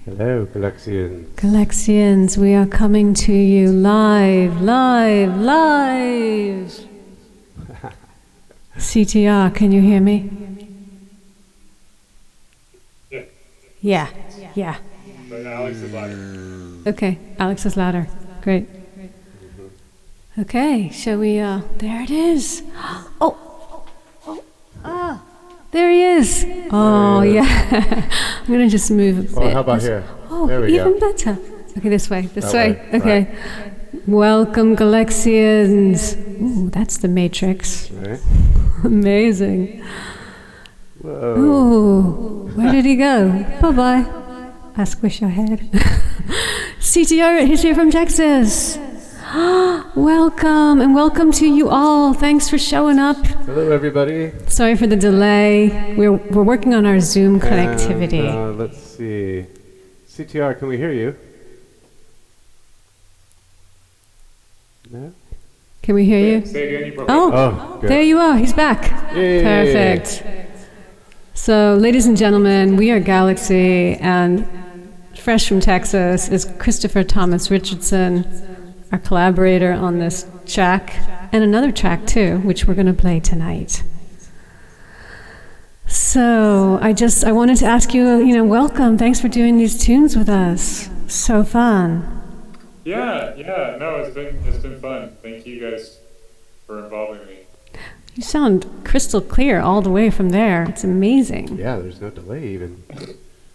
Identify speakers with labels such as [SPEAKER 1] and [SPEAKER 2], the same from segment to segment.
[SPEAKER 1] Hello, Galexians.
[SPEAKER 2] Galexians, we are coming to you live. CTR, can you hear me? Yeah.
[SPEAKER 3] But Alex is louder.
[SPEAKER 2] Okay, Alex is louder. Great. Okay, shall we, there it is. There he is. Oh, yeah. I'm going to just move a bit.
[SPEAKER 1] Oh, how about here?
[SPEAKER 2] Oh,
[SPEAKER 1] there we
[SPEAKER 2] even
[SPEAKER 1] go.
[SPEAKER 2] better. Okay, this way.
[SPEAKER 1] Way.
[SPEAKER 2] Okay.
[SPEAKER 1] Right.
[SPEAKER 2] Welcome, Galexians. Ooh, that's the Matrix.
[SPEAKER 1] Right.
[SPEAKER 2] Amazing.
[SPEAKER 1] Whoa.
[SPEAKER 2] Ooh, where did he go? Bye-bye. I squish your head. CTR, he's here from Texas. Welcome, and welcome to you all. Thanks for showing up.
[SPEAKER 1] Hello, everybody.
[SPEAKER 2] Sorry for the delay. We're working on our Zoom connectivity.
[SPEAKER 1] And, let's see. CTR, can we hear you? No?
[SPEAKER 2] Can we hear you?
[SPEAKER 3] Say again, you broke
[SPEAKER 2] Oh,
[SPEAKER 1] good.
[SPEAKER 2] there you are. He's back.
[SPEAKER 1] Yay.
[SPEAKER 2] Perfect. So, ladies and gentlemen, we are GALEXI, and fresh from Texas is Christopher Thomas Richardson, our collaborator on this track, and another track too, which we're going to play tonight. So, I wanted to ask you, welcome. Thanks for doing these tunes with us. So fun.
[SPEAKER 3] Yeah. No, it's been fun. Thank you guys for involving me.
[SPEAKER 2] You sound crystal clear all the way from there. It's amazing.
[SPEAKER 1] Yeah, there's no delay even.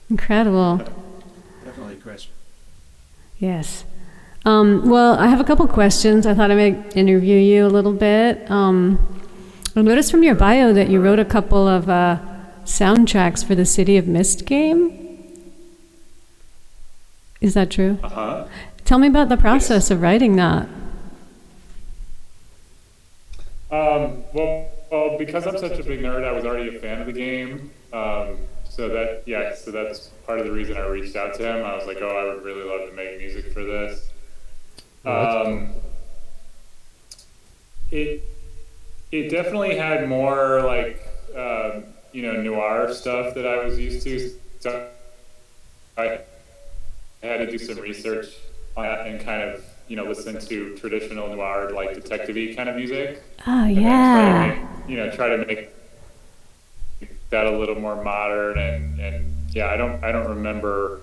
[SPEAKER 2] Incredible.
[SPEAKER 4] Definitely, Chris.
[SPEAKER 2] Yes. Well, I have a couple questions. I thought I might interview you a little bit. I noticed from your bio that you wrote a couple of soundtracks for the City of Mist game. Is that true?
[SPEAKER 3] Uh-huh.
[SPEAKER 2] Tell me about the process of writing that.
[SPEAKER 3] Well, because I'm such a big nerd, I was already a fan of the game. So that's part of the reason I reached out to him. I was like, I would really love to make music for this. It definitely had more like noir stuff that I was used to. So I had to do some research on that and kind of listen to traditional noir, like detective-y kind of music.
[SPEAKER 2] Oh, yeah.
[SPEAKER 3] Try to make that a little more modern and I don't remember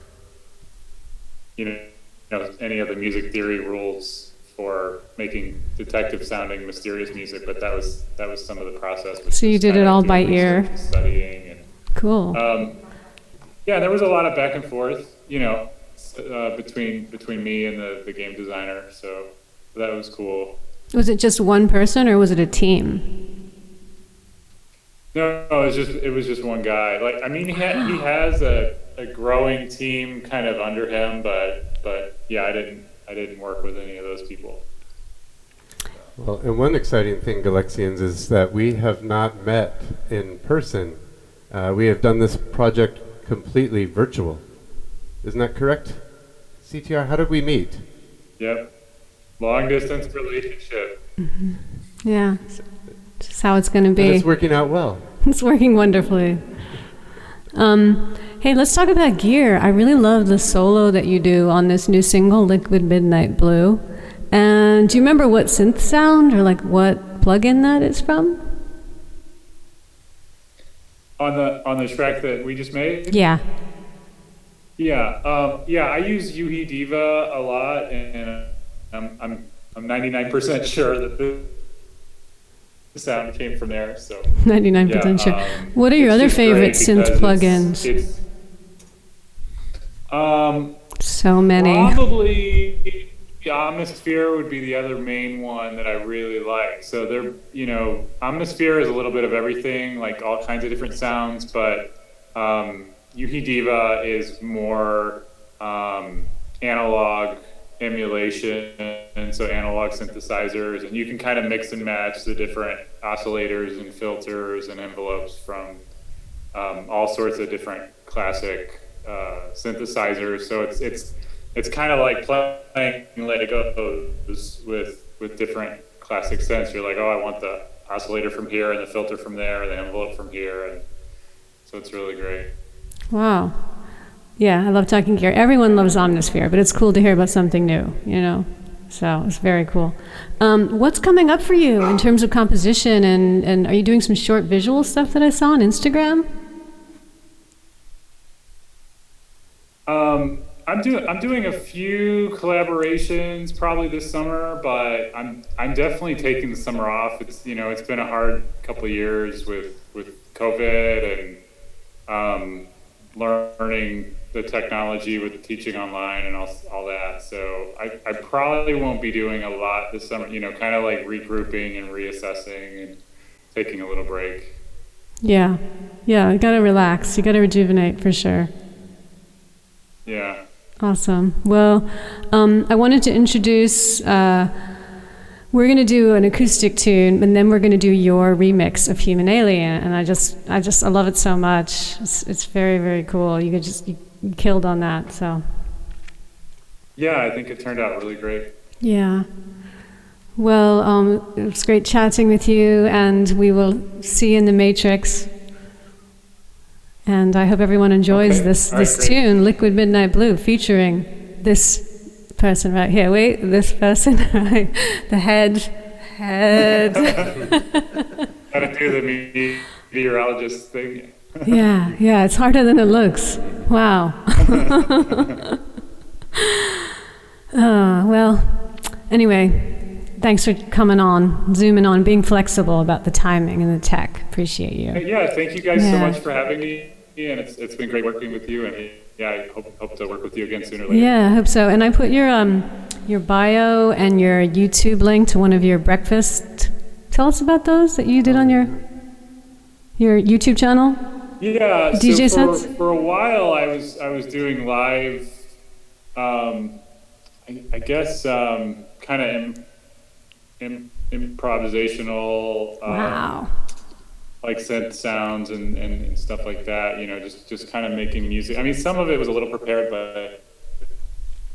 [SPEAKER 3] any of the music theory rules for making detective sounding mysterious music, but that was some of the process.
[SPEAKER 2] So you did it all by ear.
[SPEAKER 3] Studying and
[SPEAKER 2] cool.
[SPEAKER 3] There was a lot of back and forth, between me and the game designer, so that was cool.
[SPEAKER 2] Was it just one person or was it a team?
[SPEAKER 3] No, it was just one guy. He has a growing team kind of under him, but I didn't work with any of those people.
[SPEAKER 1] Well, and one exciting thing, Galexians, is that we have not met in person. We have done this project completely virtual. Isn't that correct? CTR, how did we meet?
[SPEAKER 3] Yep. Long distance relationship.
[SPEAKER 2] Mm-hmm. Yeah. Just how it's going to be.
[SPEAKER 1] And it's working out well.
[SPEAKER 2] It's working wonderfully. Hey, let's talk about gear. I really love the solo that you do on this new single, Liquid Midnight Blue. And do you remember what synth sound or what plugin that is from?
[SPEAKER 3] On the track that we just made?
[SPEAKER 2] Yeah.
[SPEAKER 3] Yeah. I use Yuhi Diva a lot, and I'm 99% sure that the sound came from there. So
[SPEAKER 2] 99% sure. What are your other favorite synth plugins? So many.
[SPEAKER 3] Probably Omnisphere would be the other main one that I really like. So Omnisphere is a little bit of everything, like all kinds of different sounds, but Yuhi Diva is more analog emulation, and so analog synthesizers, and you can kind of mix and match the different oscillators and filters and envelopes from all sorts of different classic synthesizers. So it's kind of like playing Let It Go with different classic synths. You're like, I want the oscillator from here and the filter from there, and the envelope from here, and so it's really great.
[SPEAKER 2] Wow. Yeah, I love talking gear. Everyone loves Omnisphere, but it's cool to hear about something new, you know? So it's very cool. What's coming up for you in terms of composition, and are you doing some short visual stuff that I saw on Instagram?
[SPEAKER 3] I'm doing a few collaborations probably this summer, but I'm definitely taking the summer off. It's been a hard couple of years with COVID and learning the technology with teaching online and all that. So I probably won't be doing a lot this summer, kind of like regrouping and reassessing and taking a little break.
[SPEAKER 2] Yeah, you gotta relax. You gotta rejuvenate for sure.
[SPEAKER 3] Yeah.
[SPEAKER 2] Awesome. Well, I wanted to introduce, we're going to do an acoustic tune, and then we're going to do your remix of Human Alien, and I love it so much. It's very, very cool. You killed on that, so.
[SPEAKER 3] Yeah, I think it turned out really great.
[SPEAKER 2] Yeah. Well, it was great chatting with you, and we will see you in the Matrix. And I hope everyone enjoys this tune, Liquid Midnight Blue, featuring this person right here. Wait, this person, right? The head.
[SPEAKER 3] Gotta do the meteorologist thing.
[SPEAKER 2] Yeah, it's harder than it looks. Wow. Well, anyway, thanks for coming on, zooming on, being flexible about the timing and the tech. Appreciate you.
[SPEAKER 3] Yeah, thank you guys so much for having me, and it's been great working with you, and I hope to work with you again sooner or later.
[SPEAKER 2] Yeah, I hope so. And I put your bio and your YouTube link to one of your breakfast. Tell us about those that you did on your YouTube channel.
[SPEAKER 3] Yeah,
[SPEAKER 2] DJ
[SPEAKER 3] so
[SPEAKER 2] sets?
[SPEAKER 3] for a while I was doing live, I guess kind of improvisational.
[SPEAKER 2] Wow.
[SPEAKER 3] Like synth sounds and stuff like that, just kind of making music. I mean, some of it was a little prepared,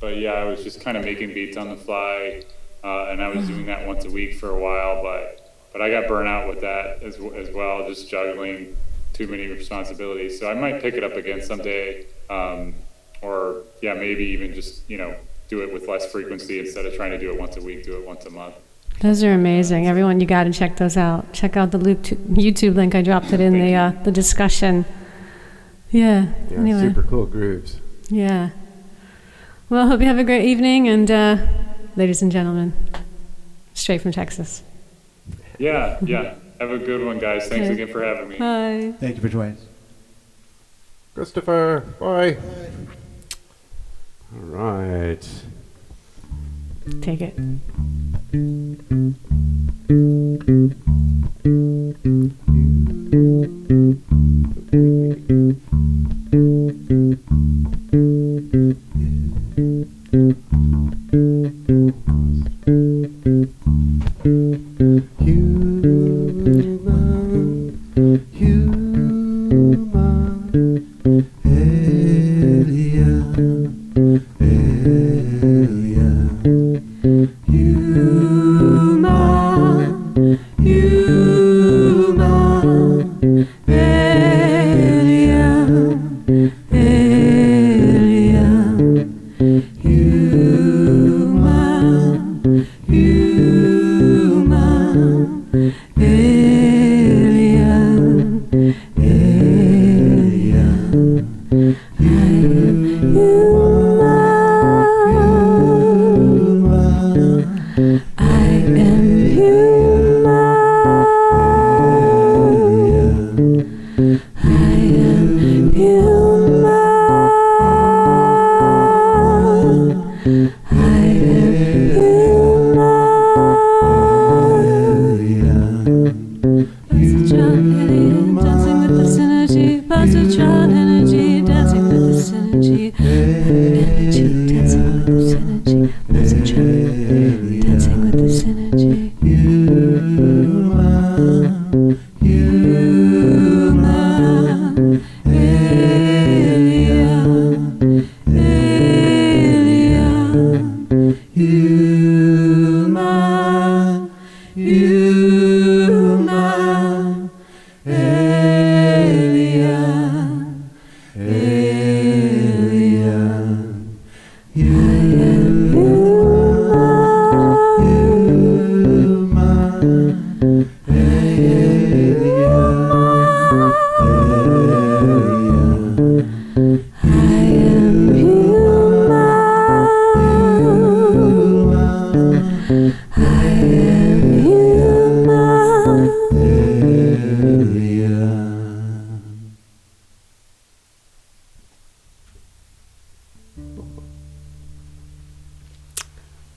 [SPEAKER 3] but yeah, I was just kind of making beats on the fly, and I was doing that once a week for a while, but I got burnt out with that as well, just juggling too many responsibilities. So I might pick it up again someday, or yeah, maybe even just do it with less frequency instead of trying to do it once a week, do it once a month.
[SPEAKER 2] Those are amazing. Everyone, you got to check those out. Check out the YouTube link. I dropped it in the discussion. Yeah. Anyway.
[SPEAKER 1] Super cool grooves.
[SPEAKER 2] Yeah. Well, hope you have a great evening, and ladies and gentlemen, straight from Texas.
[SPEAKER 3] Yeah. Have a good one, guys. Thanks again for having me.
[SPEAKER 2] Bye.
[SPEAKER 4] Thank you for joining us.
[SPEAKER 1] Christopher, bye. All right.
[SPEAKER 2] Take it.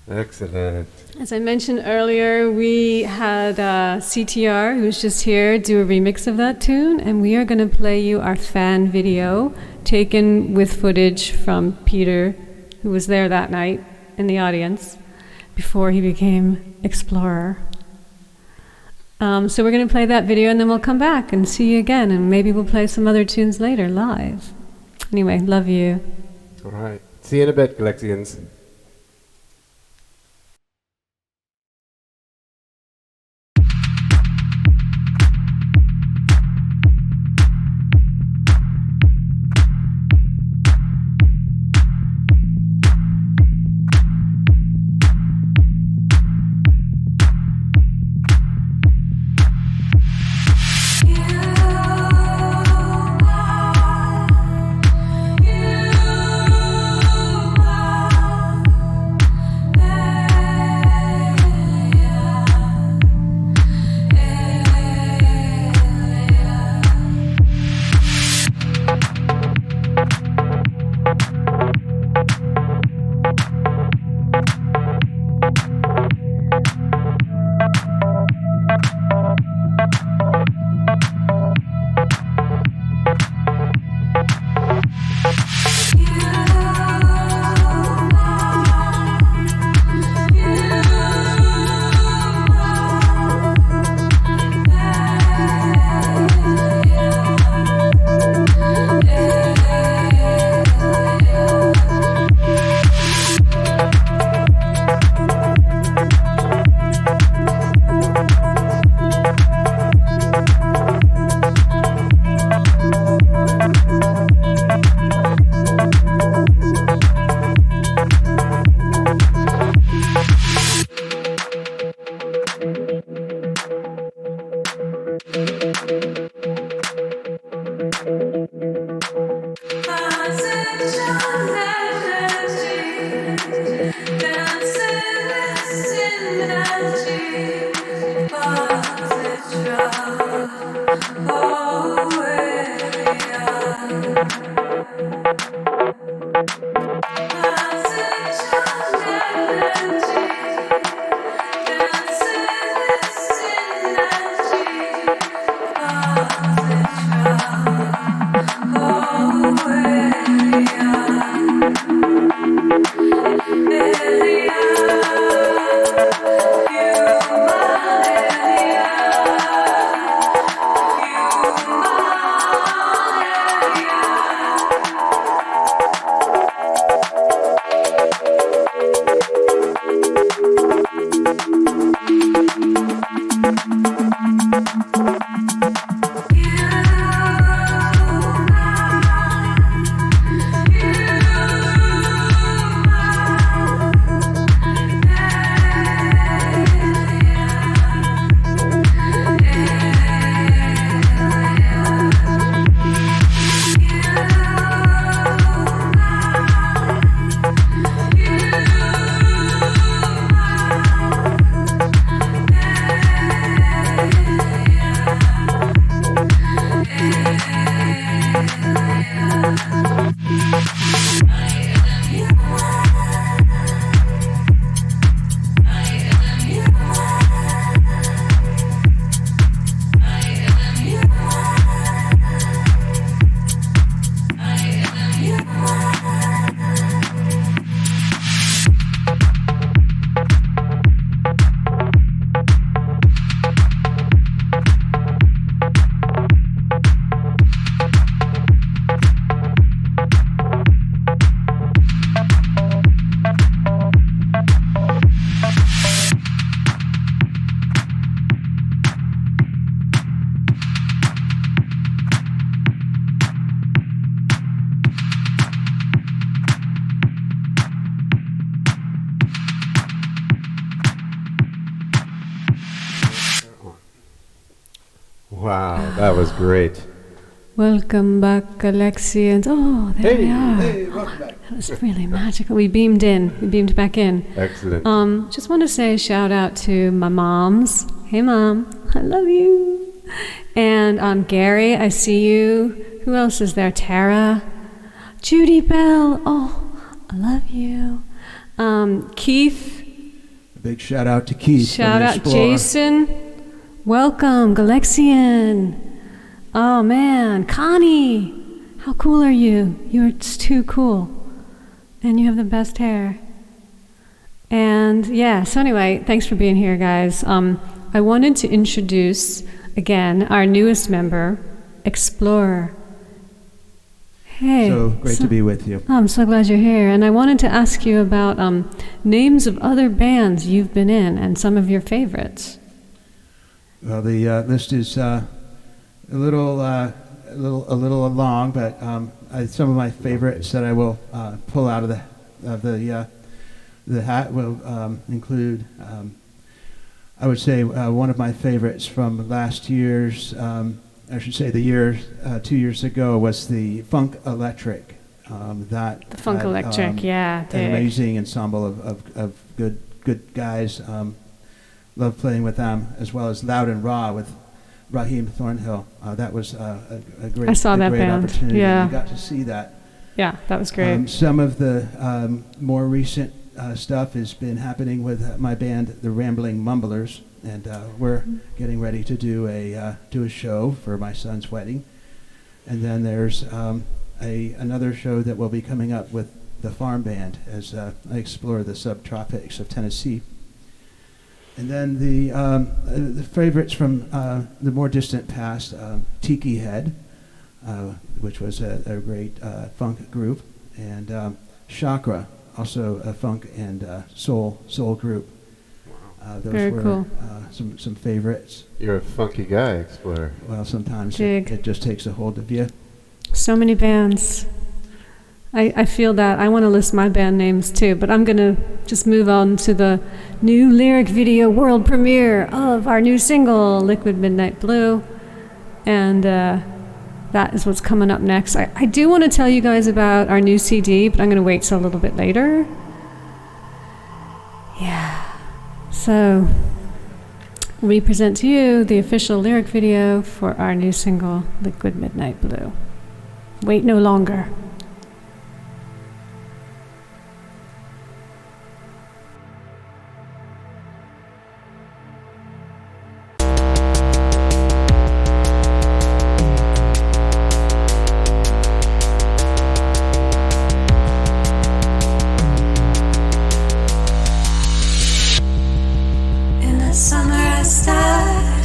[SPEAKER 1] Excellent.
[SPEAKER 2] As I mentioned earlier, we had CTR, who's just here, do a remix of that tune, and we are going to play you our fan video taken with footage from Peter, who was there that night in the audience before he became Explorer. So we're going to play that video, and then we'll come back and see you again, and maybe we'll play some other tunes later live. Anyway, love you.
[SPEAKER 1] All right. See you in a bit, Galexians. Wow, that was great.
[SPEAKER 2] Welcome back, Galexians. Oh, there we are.
[SPEAKER 4] Hey, welcome back.
[SPEAKER 2] That was really magical. We beamed in. We beamed back in.
[SPEAKER 1] Excellent.
[SPEAKER 2] Just want to say a shout out to my moms. Hey, Mom. I love you. And Gary, I see you. Who else is there? Tara. Judy Bell. Oh, I love you. Keith.
[SPEAKER 4] Big shout out to Keith.
[SPEAKER 2] Shout out Jason. Welcome, Galexian. Oh man, Connie. How cool are you? You're just too cool. And you have the best hair. And yeah, so anyway, thanks for being here, guys. I wanted to introduce, again, our newest member, Explorer. Hey.
[SPEAKER 4] So great to be with you.
[SPEAKER 2] Oh, I'm so glad you're here. And I wanted to ask you about names of other bands you've been in and some of your favorites.
[SPEAKER 4] Well, the list is a little long, but some of my favorites that I will pull out of the hat will include. I would say one of my favorites from last year's. I should say the year 2 years ago was the Funk Electric. The
[SPEAKER 2] Funk Electric, yeah.
[SPEAKER 4] An amazing ensemble of good guys. Love playing with them, as well as Loud and Raw with Raheem Thornhill. That was a great,
[SPEAKER 2] I saw that
[SPEAKER 4] great
[SPEAKER 2] band.
[SPEAKER 4] opportunity.
[SPEAKER 2] Yeah.
[SPEAKER 4] You got to see that.
[SPEAKER 2] Yeah, that was great.
[SPEAKER 4] Some of the more recent stuff has been happening with my band, the Rambling Mumblers. And we're getting ready to do a show for my son's wedding, and then there's another show that will be coming up with the Farm Band as I explore the subtropics of Tennessee. And then the favorites from the more distant past, Tiki Head, which was a great funk group, and Chakra, also a funk and soul group. Those
[SPEAKER 2] Very
[SPEAKER 4] were
[SPEAKER 2] cool.
[SPEAKER 4] Some favorites.
[SPEAKER 1] You're a funky guy, Explorer.
[SPEAKER 4] Well, sometimes it just takes a hold of you.
[SPEAKER 2] So many bands. I feel that. I want to list my band names too, but I'm going to just move on to the new lyric video world premiere of our new single, Liquid Midnight Blue. And that is what's coming up next. I do want to tell you guys about our new CD, but I'm going to wait till a little bit later. Yeah. So, we present to you the official lyric video for our new single, Liquid Midnight Blue. Wait no longer.
[SPEAKER 5] Summer I started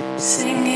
[SPEAKER 5] dancing.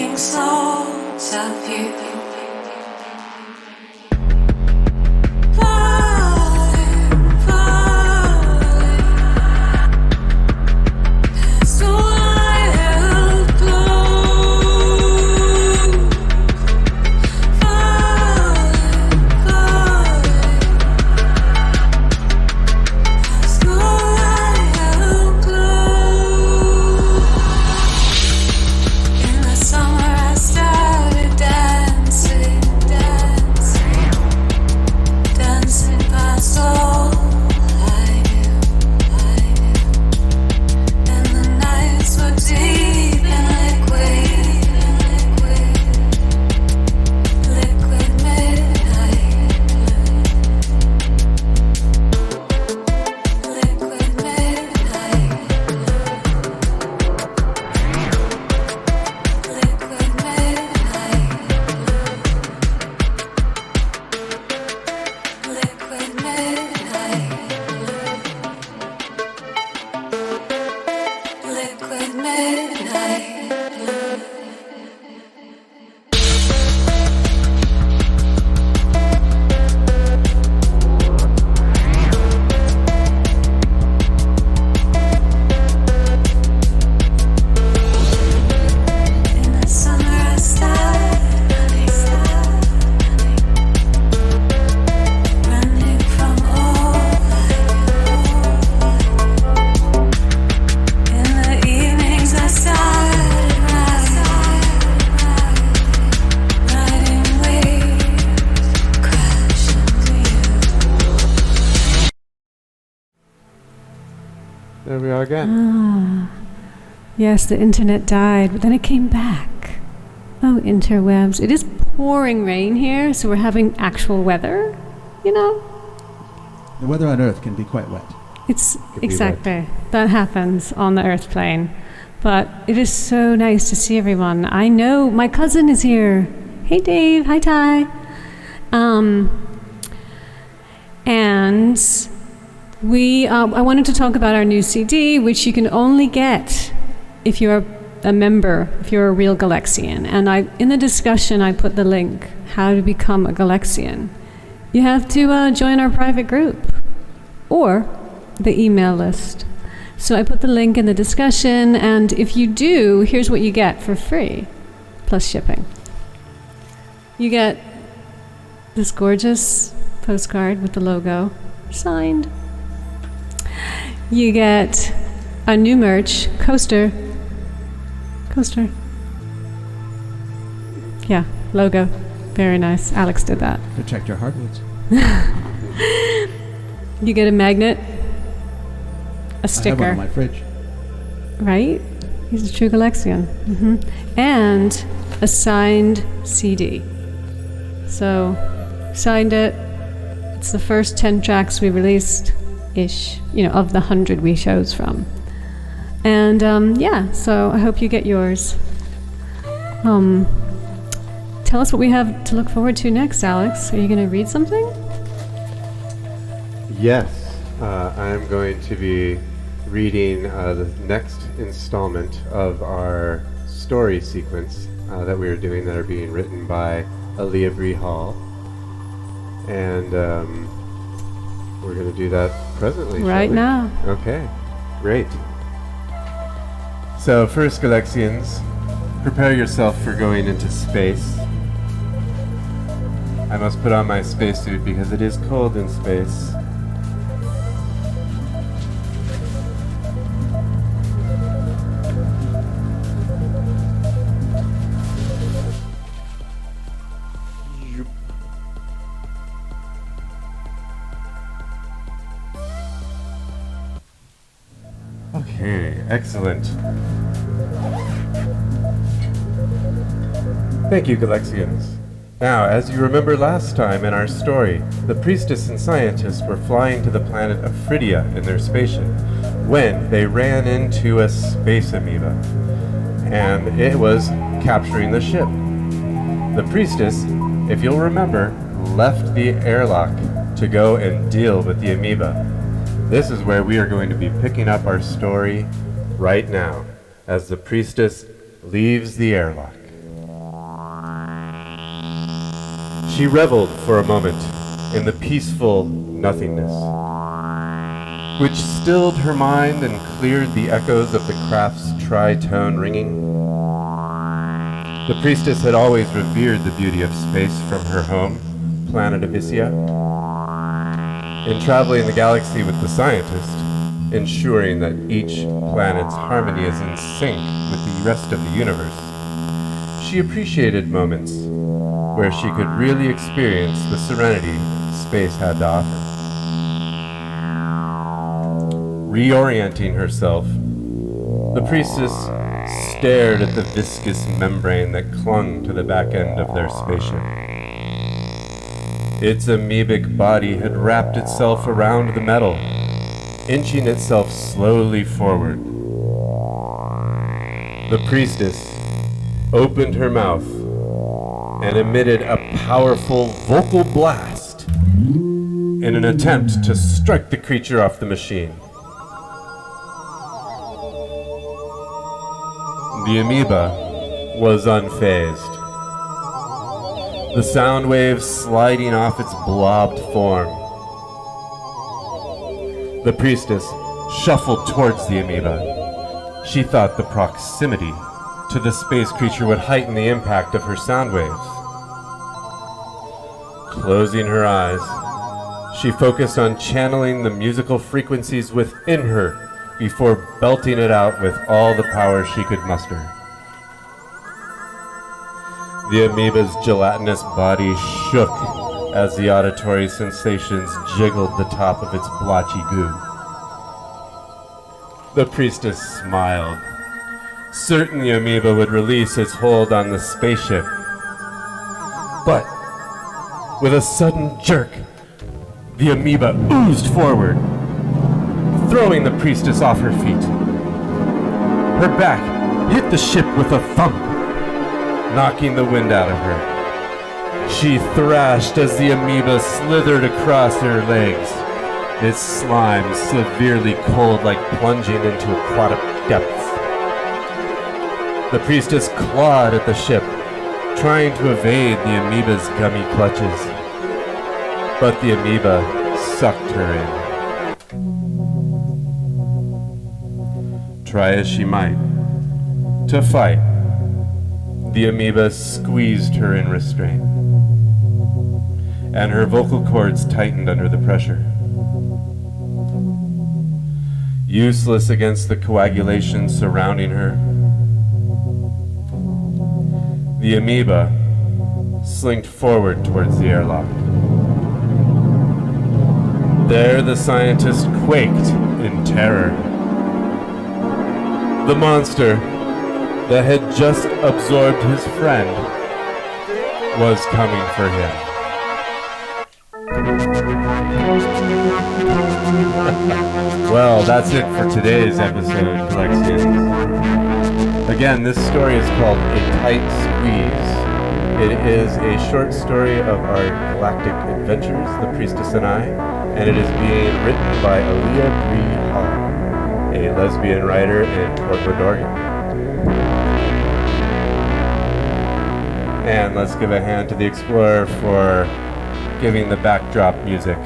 [SPEAKER 1] There we are again.
[SPEAKER 2] Ah. Yes, the internet died, but then it came back. Oh, interwebs. It is pouring rain here, so we're having actual weather, you know?
[SPEAKER 4] The weather on Earth can be quite wet.
[SPEAKER 2] It's
[SPEAKER 1] Could be
[SPEAKER 2] exactly. That happens on the Earth plane. But it is so nice to see everyone. I know my cousin is here. Hey, Dave. Hi, Ty. And I wanted to talk about our new CD, which you can only get if you're a member, if you're a real Galexian. And in the discussion, I put the link, how to become a Galexian. You have to join our private group or the email list. So I put the link in the discussion, and if you do, here's what you get for free, plus shipping. You get this gorgeous postcard with the logo signed. You get a new merch, coaster. Yeah, logo. Very nice. Alex did that.
[SPEAKER 4] Protect your hardwoods.
[SPEAKER 2] You get a magnet, a sticker.
[SPEAKER 4] I have one in my fridge.
[SPEAKER 2] Right? He's a true Galexian. And a signed CD. So, signed it. It's the first 10 tracks we released-ish, of the 100 we chose from. And, so I hope you get yours. Tell us what we have to look forward to next, Alex. Are you going to read something?
[SPEAKER 1] Yes, I'm going to be reading the next installment of our story sequence that we are doing that are being written by Aaliyah Bree Hall. And we're going to do that presently.
[SPEAKER 2] Right now.
[SPEAKER 1] Okay, great. So first, Galexians, prepare yourself for going into space. I must put on my spacesuit because it is cold in space. Okay, excellent. Thank you, Galexians. Now, as you remember last time in our story, the priestess and scientists were flying to the planet Aphridia in their spaceship when they ran into a space amoeba, and it was capturing the ship. The priestess, if you'll remember, left the airlock to go and deal with the amoeba. This is where we are going to be picking up our story right now, as the priestess leaves the airlock. She reveled for a moment in the peaceful nothingness, which stilled her mind and cleared the echoes of the craft's tritone ringing. The priestess had always revered the beauty of space from her home, planet Abyssia. In traveling the galaxy with the scientist, ensuring that each planet's harmony is in sync with the rest of the universe, she appreciated moments where she could really experience the serenity space had to offer. Reorienting herself, the priestess stared at the viscous membrane that clung to the back end of their spaceship. Its amoebic body had wrapped itself around the metal, inching itself slowly forward. The priestess opened her mouth and emitted a powerful vocal blast in an attempt to strike the creature off the machine. The amoeba was unfazed, the sound waves sliding off its blobbed form. The priestess shuffled towards the amoeba. She thought the proximity to the space creature would heighten the impact of her sound waves. Closing her eyes, she focused on channeling the musical frequencies within her before belting it out with all the power she could muster. The amoeba's gelatinous body shook as the auditory sensations jiggled the top of its blotchy goo. The priestess smiled. Certain the amoeba would release its hold on the spaceship. But, with a sudden jerk, the amoeba oozed forward, throwing the priestess off her feet. Her back hit the ship with a thump, knocking the wind out of her. She thrashed as the amoeba slithered across her legs, its slime severely cold like plunging into aquatic depths. The priestess clawed at the ship, trying to evade the amoeba's gummy clutches. But the amoeba sucked her in. Try as she might to fight, the amoeba squeezed her in restraint, and her vocal cords tightened under the pressure. Useless against the coagulation surrounding her, the amoeba slinked forward towards the airlock. There the scientist quaked in terror. The monster that had just absorbed his friend was coming for him. Well, that's it for today's episode, GALEXIans. Again, this story is called A Tight Squeeze. It is a short story of our galactic adventures, the priestess and I, and it is being written by Aaliyah Bree Hall, a lesbian writer in Portland, Oregon. And let's give a hand to the Explorer for giving the backdrop music.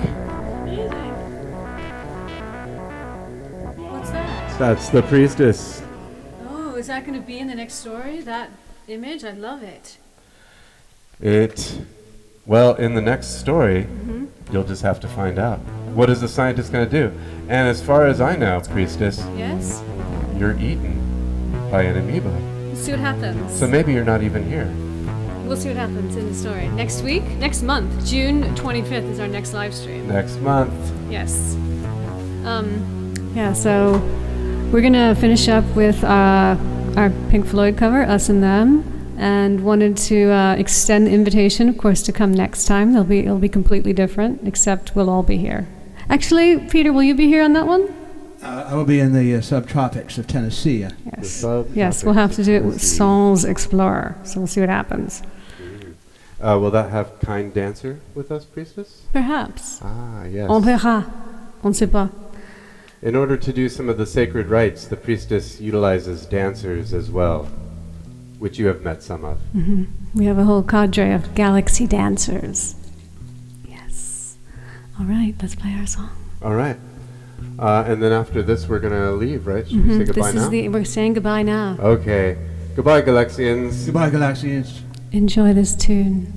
[SPEAKER 2] What's that?
[SPEAKER 1] That's the priestess.
[SPEAKER 2] Oh, is that going to be in the next story? That image? I love it.
[SPEAKER 1] Well, in the next story, you'll just have to find out. What is the scientist going to do? And as far as I know, priestess,
[SPEAKER 2] Yes?
[SPEAKER 1] you're eaten by an amoeba.
[SPEAKER 2] We'll see what happens.
[SPEAKER 1] So maybe you're not even here.
[SPEAKER 2] We'll see what happens in the story. Next week? Next month. June 25th is our next live stream.
[SPEAKER 1] Next month.
[SPEAKER 2] Yes. Yeah, so we're going to finish up with our Pink Floyd cover, Us and Them, and wanted to extend the invitation, of course, to come next time. It'll be completely different, except we'll all be here. Actually, Peter, will you be here on that one?
[SPEAKER 4] I will be in the subtropics of Tennessee.
[SPEAKER 2] Yes. Yes, we'll have to do it with Sans Explorer, so we'll see what happens.
[SPEAKER 1] Will that have Kind Dancer with us, priestess?
[SPEAKER 2] Perhaps.
[SPEAKER 1] Ah, yes.
[SPEAKER 2] On verra. On ne sait pas.
[SPEAKER 1] In order to do some of the sacred rites, the priestess utilizes dancers as well, which you have met some of.
[SPEAKER 2] We have a whole cadre of galaxy dancers. Yes. All right, let's play our song.
[SPEAKER 1] All right. And then after this, we're going to leave, right? Should we say goodbye now?
[SPEAKER 2] We're saying goodbye now.
[SPEAKER 1] Okay. Goodbye, Galexians.
[SPEAKER 4] Goodbye, Galaxians.
[SPEAKER 2] Enjoy this tune.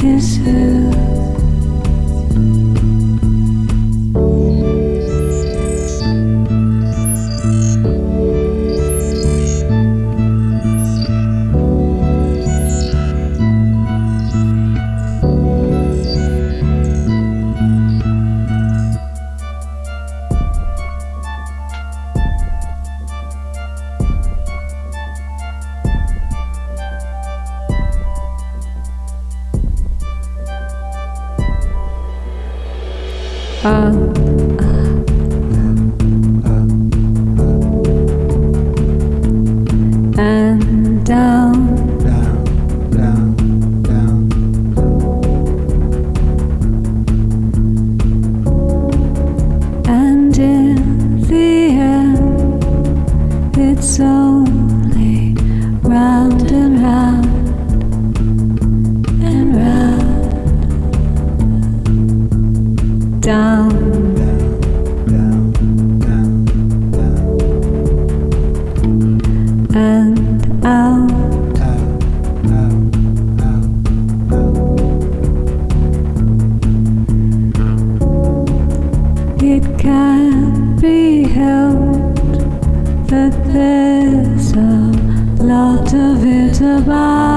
[SPEAKER 2] is who. And down,
[SPEAKER 4] down, down, down.
[SPEAKER 2] and in the end, it's only round and round and round, down. And out, it can't be helped that there's a lot of it about.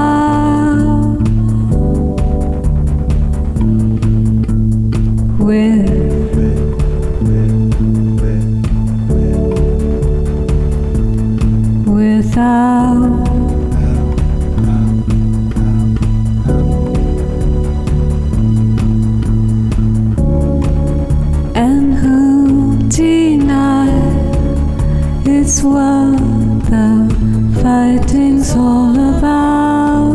[SPEAKER 2] Without. And who denied it's what the fighting's all about?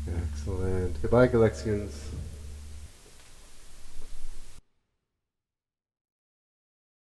[SPEAKER 1] Excellent. Goodbye, Galexians.